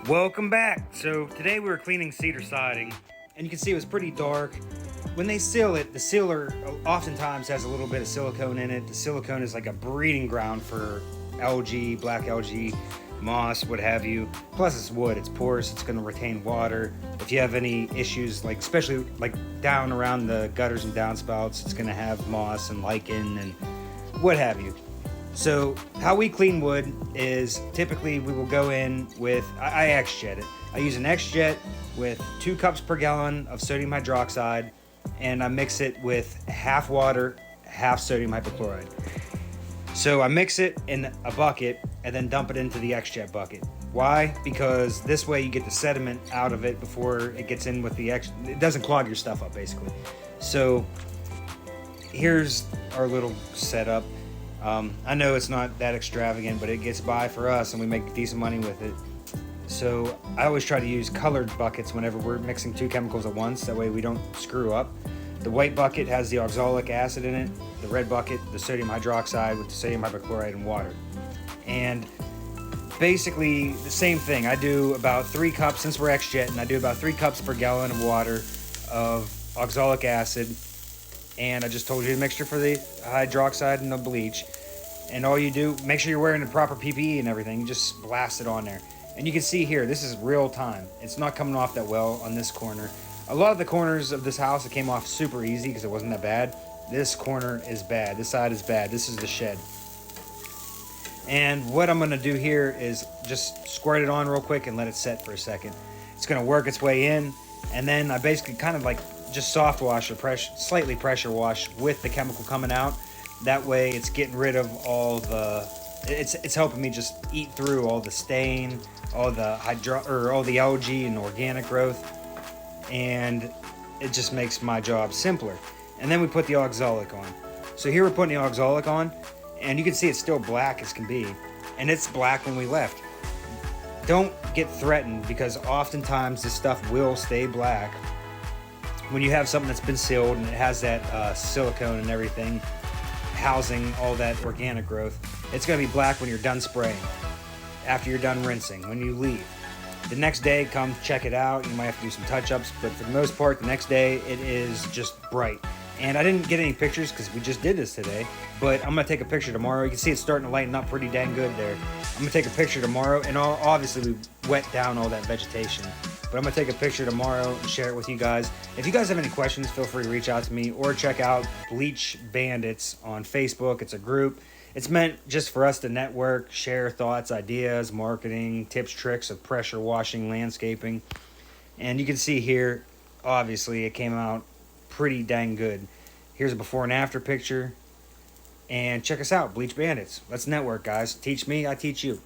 Welcome back. So today we were cleaning cedar siding, and you can see it was pretty dark. When they seal it, the sealer oftentimes has a little bit of silicone in it. The silicone is like a breeding ground for algae, black algae, moss, what have you. Plus it's wood, it's porous, it's going to retain water. If you have any issues, like especially like down around the gutters and downspouts, it's going to have moss and lichen and what have you. So how we clean wood is typically we will go in with, I X-jet it. I use an X-jet with 2 cups per gallon of sodium hydroxide, and I mix it with half water, half sodium hypochlorite. So I mix it in a bucket and then dump it into the X-jet bucket. Why? Because this way you get the sediment out of it before it gets in with the X. It doesn't clog your stuff up basically. So here's our little setup. I know it's not that extravagant, but it gets by for us and we make decent money with it. So I always try to use colored buckets whenever we're mixing 2 chemicals at once. That way we don't screw up. The white bucket has the oxalic acid in it. The red bucket, the sodium hydroxide with the sodium hypochlorite and water. And basically the same thing. I do about 3 cups, since we're X-jet, and I do about 3 cups per gallon of water of oxalic acid. And I just told you the mixture for the hydroxide and the bleach. And all you do, make sure you're wearing the proper PPE and everything. You just blast it on there. And you can see here, this is real time. It's not coming off that well on this corner. A lot of the corners of this house, it came off super easy because it wasn't that bad. This corner is bad. This side is bad. This is the shed. And what I'm going to do here is just squirt it on real quick and let it set for a second. It's going to work its way in. And then I basically kind of like just soft wash or slightly pressure wash with the chemical coming out. That way it's getting rid of all the, it's helping me just eat through all the stain, all the algae and organic growth, and it just makes my job simpler. And then we put the oxalic on. So here we're putting the oxalic on, and you can see it's still black as can be, and it's black when we left. Don't get threatened, because oftentimes this stuff will stay black when you have something that's been sealed and it has that silicone and everything housing all that organic growth. It's going to be black when you're done spraying, after you're done rinsing, when you leave. The next day, come check it out. You might have to do some touch-ups, but for the most part, the next day, it is just bright. And I didn't get any pictures because we just did this today, but I'm going to take a picture tomorrow. You can see it's starting to lighten up pretty dang good there. I'm going to take a picture tomorrow, and obviously we wet down all that vegetation. But I'm going to take a picture tomorrow and share it with you guys. If you guys have any questions, feel free to reach out to me or check out Bleach Bandits on Facebook. It's a group. It's meant just for us to network, share thoughts, ideas, marketing, tips, tricks of pressure washing, landscaping. And you can see here, obviously, it came out pretty dang good. Here's a before and after picture. And check us out, Bleach Bandits. Let's network, guys. Teach me, I teach you.